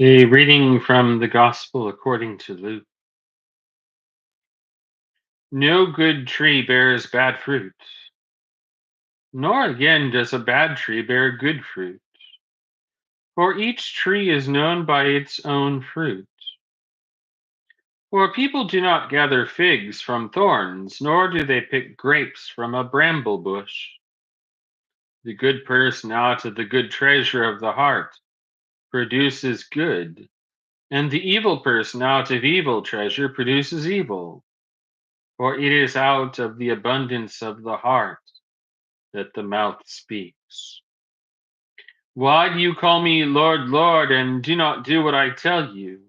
A reading from the Gospel according to Luke. No good tree bears bad fruit, nor again does a bad tree bear good fruit. For each tree is known by its own fruit. For people do not gather figs from thorns, nor do they pick grapes from a bramble bush. The good person out of the good treasure of the heart produces good, and the evil person out of evil treasure produces evil. For it is out of the abundance of the heart that the mouth speaks. Why do you call me Lord, Lord, and do not do what I tell you?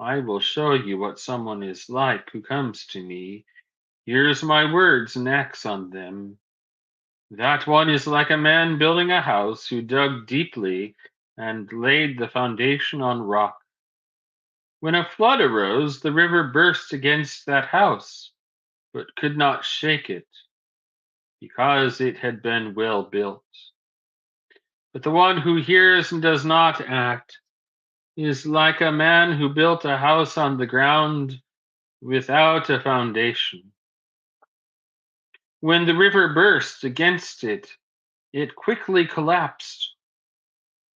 I will show you what someone is like who comes to me, hears my words, and acts on them. That one is like a man building a house who dug deeply and laid the foundation on rock. When a flood arose, the river burst against that house, but could not shake it, because it had been well built. But the one who hears and does not act is like a man who built a house on the ground without a foundation. When the river burst against it, it quickly collapsed,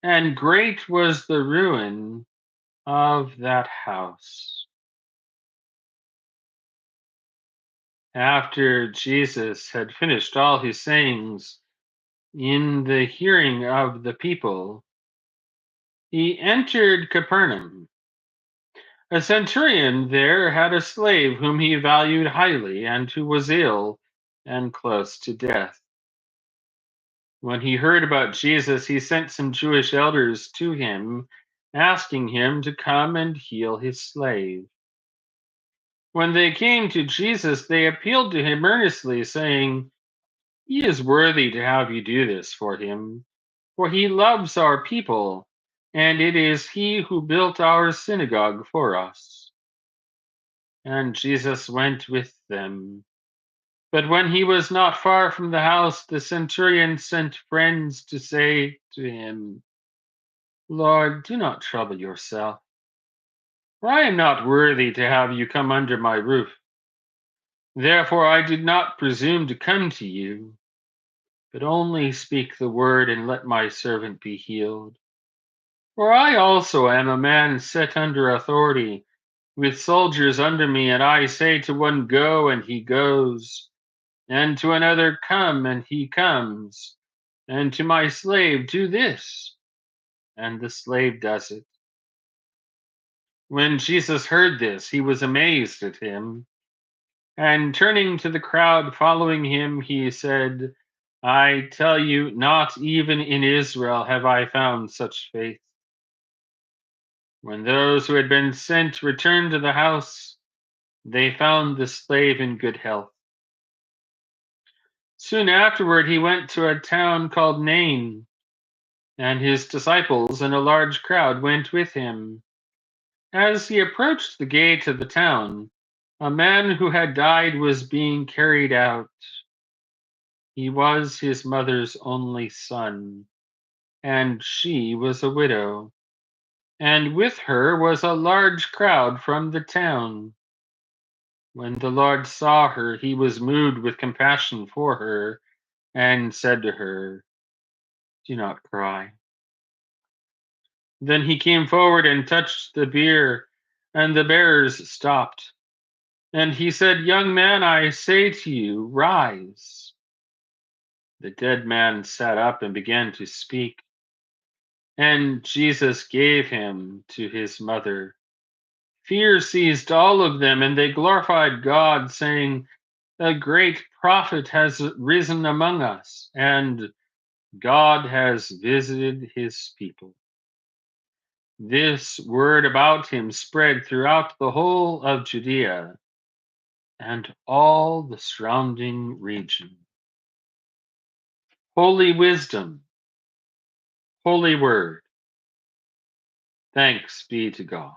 and great was the ruin of that house. After Jesus had finished all his sayings in the hearing of the people, he entered Capernaum. A centurion there had a slave whom he valued highly and who was ill and close to death. When he heard about Jesus, he sent some Jewish elders to him, asking him to come and heal his slave. When they came to Jesus, they appealed to him earnestly, saying, "He is worthy to have you do this for him, for he loves our people, and it is he who built our synagogue for us." And Jesus went with them. But when he was not far from the house, the centurion sent friends to say to him, "Lord, do not trouble yourself, for I am not worthy to have you come under my roof. Therefore I did not presume to come to you, but only speak the word and let my servant be healed. For I also am a man set under authority, with soldiers under me, and I say to one, 'Go,' and he goes, and to another, 'Come,' and he comes, and to my slave, 'Do this,' and the slave does it." When Jesus heard this, he was amazed at him, and turning to the crowd following him, he said, "I tell you, not even in Israel have I found such faith." When those who had been sent returned to the house, they found the slave in good health. Soon afterward, he went to a town called Nain, and his disciples and a large crowd went with him. As he approached the gate of the town, a man who had died was being carried out. He was his mother's only son, and she was a widow. And with her was a large crowd from the town. When the Lord saw her, he was moved with compassion for her and said to her, "Do not cry." Then he came forward and touched the bier, and the bearers stopped. And he said, "Young man, I say to you, rise." The dead man sat up and began to speak, and Jesus gave him to his mother. Fear seized all of them, and they glorified God, saying, "A great prophet has risen among us, and God has visited his people." This word about him spread throughout the whole of Judea and all the surrounding region. Holy wisdom, holy word. Thanks be to God.